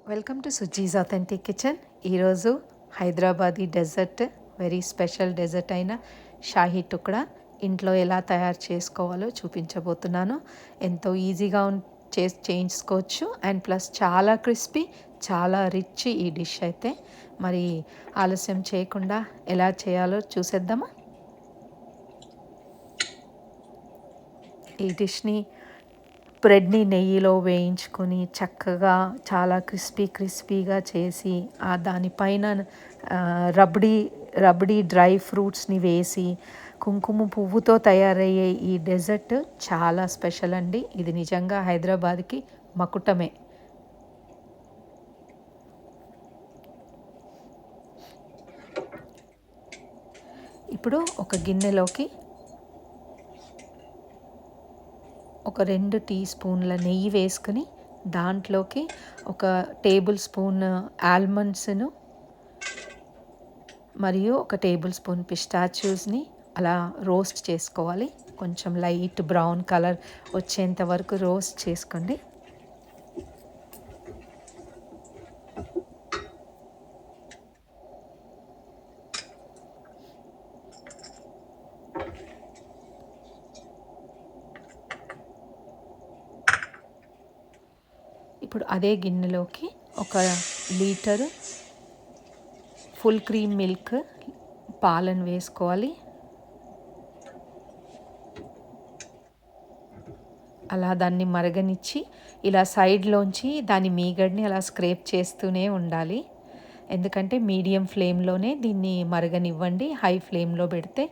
Welcome to Suji's authentic kitchen. ఈరోజు Hyderabadi dessert, very special dessert అయిన షాహీ టుక్డా ఇంట్లో ఎలా తయారు చేసుకోవాలో చూపించబోతున్నాను. ఎంతో ఈజీగా చేసుకోవచ్చు అండ్ ప్లస్ చాలా క్రిస్పీ, చాలా రిచ్ ఈ డిష్ అయితే. మరి ఆలస్యం చేయకుండా ఎలా చేయాలో చూసేద్దామా. ఈ డిష్ని బ్రెడ్ని నెయ్యిలో వేయించుకొని చక్కగా చాలా క్రిస్పీగా చేసి దానిపైన రబడీ డ్రై ఫ్రూట్స్ని వేసి కుంకుమ పువ్వుతో తయారయ్యే ఈ డెజర్ట్ చాలా స్పెషల్ అండి. ఇది నిజంగా హైదరాబాద్కి మకుటమే. ఇప్పుడు ఒక గిన్నెలోకి ఒక 2 టీ స్పూన్ల నెయ్యి వేసుకుని దాంట్లోకి ఒక టేబుల్ స్పూన్ ఆల్మండ్స్ను మరియు ఒక టేబుల్ స్పూన్ పిస్టాచ్యూస్ని అలా రోస్ట్ చేసుకోవాలి. కొంచెం లైట్ బ్రౌన్ కలర్ వచ్చేంత వరకు రోస్ట్ చేసుకోండి. ఇప్పుడు అదే గిన్నెలోకి 1 లీటరు ఫుల్ క్రీమ్ మిల్క్ పాలను వేసుకోవాలి. అలా దాన్ని మరగనిచ్చి ఇలా సైడ్లోంచి దాని మీగడని అలా స్క్రేప్ చేస్తూనే ఉండాలి. ఎందుకంటే మీడియం ఫ్లేమ్లోనే దీన్ని మరగనివ్వండి. హై ఫ్లేమ్లో పెడితే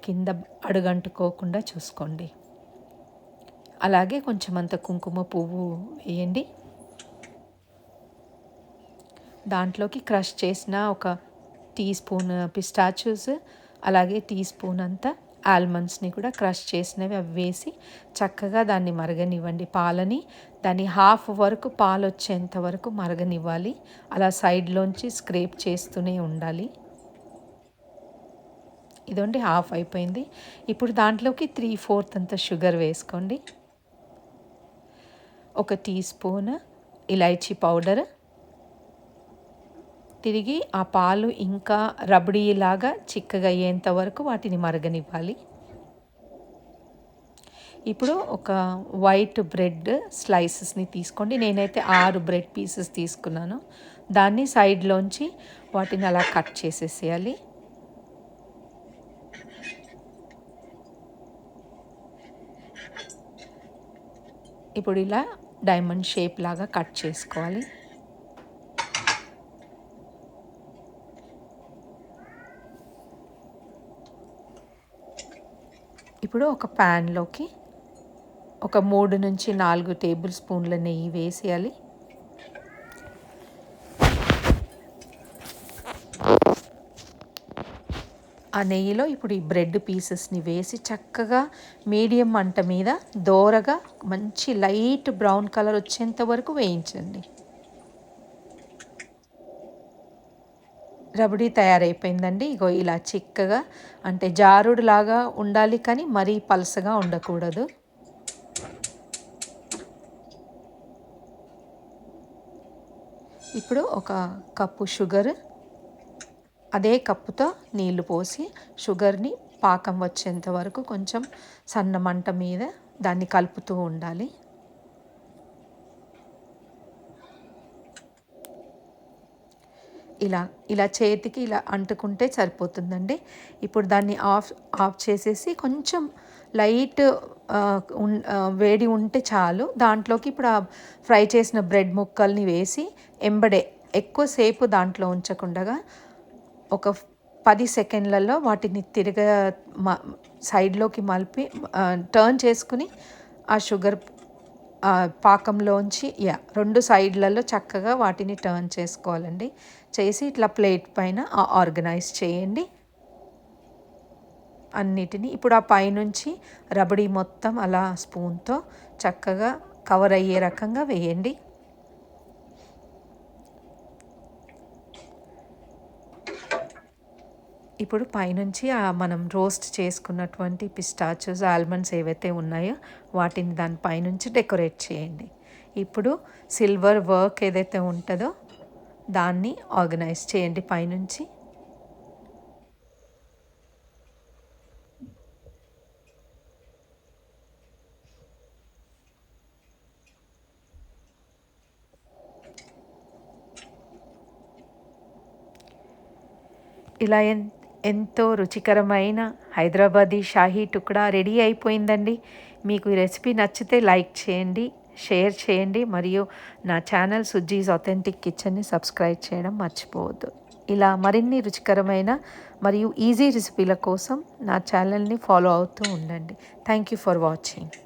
కింద అడుగంటుకోకుండా చూసుకోండి. అలాగే కొంచెం అంత కుంకుమ పువ్వు వేయండి. దాంట్లోకి క్రష్ చేసిన 1 టీ స్పూన్ పిస్టాచ్యూస్, అలాగే టీ స్పూన్ అంత ఆల్మండ్స్ని కూడా క్రష్ చేసినవి అవి వేసి చక్కగా దాన్ని మరగనివ్వండి. పాలని దాన్ని హాఫ్ వరకు పాలు వచ్చేంత వరకు మరగనివ్వాలి. అలా సైడ్లోంచి స్క్రేప్ చేస్తూనే ఉండాలి. ఇదండి హాఫ్ అయిపోయింది. ఇప్పుడు దాంట్లోకి 3/4 అంత షుగర్ వేసుకోండి. 1 టీ స్పూన్ ఇలైచీ పౌడర్, తిరిగి ఆ పాలు ఇంకా రబడీలాగా చిక్కగా అయ్యేంత వరకు వాటిని మరగనివ్వాలి. ఇప్పుడు ఒక వైట్ బ్రెడ్ స్లైసెస్ని తీసుకోండి. నేనైతే 6 బ్రెడ్ పీసెస్ తీసుకున్నాను. దాన్ని సైడ్లోంచి వాటిని అలా కట్ చేసేసేయాలి. ఇప్పుడు ఇలా డైమండ్ షేప్ లాగా కట్ చేసుకోవాలి. ఇప్పుడు ఒక ప్యాన్లోకి ఒక 3 నుంచి 4 టేబుల్ స్పూన్ల నెయ్యి వేసేయాలి. ఆ నెయ్యిలో ఇప్పుడు ఈ బ్రెడ్ పీసెస్ని వేసి చక్కగా మీడియం మంట మీద దోరగా మంచి లైట్ బ్రౌన్ కలర్ వచ్చేంత వరకు వేయించండి. రబడీ తయారైపోయిందండి. ఇగో ఇలా చిక్కగా, అంటే జారుడులాగా ఉండాలి కానీ మరీ పలసగా ఉండకూడదు. ఇప్పుడు 1 కప్పు షుగర్, అదే కప్పుతో నీళ్లు పోసి షుగర్ని పాకం వచ్చేంత వరకు కొంచెం సన్న మంట మీద దాన్ని కలుపుతూ ఉండాలి. ఇలా చేతికి ఇలా అంటుకుంటే సరిపోతుందండి. ఇప్పుడు దాన్ని ఆఫ్ చేసేసి కొంచెం లైట్ వేడి ఉంటే చాలు. దాంట్లోకి ఇప్పుడు ఆ ఫ్రై చేసిన బ్రెడ్ ముక్కల్ని వేసి ఎంబడే ఎక్కువసేపు దాంట్లో ఉంచకుండా ఒక 10 సెకండ్లలో వాటిని సైడ్లోకి మలిపి టర్న్ చేసుకుని ఆ షుగర్ పాకంలోంచి 2 సైడ్లలో చక్కగా వాటిని టర్న్ చేసుకోవాలండి. చేసి ఇట్లా ప్లేట్ పైన ఆర్గనైజ్ చేయండి అన్నిటినీ. ఇప్పుడు ఆ పైనుంచి రబడీ మొత్తం అలా స్పూన్తో చక్కగా కవర్ అయ్యే రకంగా వేయండి. ఇప్పుడు పైనుంచి మనం రోస్ట్ చేసుకున్నటువంటి పిస్టాచియోస్, ఆల్మండ్స్ ఏవైతే ఉన్నాయో వాటిని దానిపైనుంచి డెకరేట్ చేయండి. ఇప్పుడు సిల్వర్ వర్క్ ఏదైతే ఉంటుందో దాన్ని ఆర్గనైజ్ చేయండి పైనుంచి. ఇలా ఎంతో రుచికరమైన హైదరాబాదీ షాహీ టుక్డా రెడీ అయిపోయిందండి. మీకు ఈ రెసిపీ నచ్చితే లైక్ చేయండి, షేర్ చేయండి, మరియు నా ఛానల్ సుజ్జీస్ ఆథెంటిక్ కిచెన్ని సబ్స్క్రైబ్ చేయడం మర్చిపోవద్దు. ఇలా మరిన్ని రుచికరమైన మరియు ఈజీ రెసిపీల కోసం నా ఛానల్ని ఫాలో అవుతూ ఉండండి. Thank you for watching.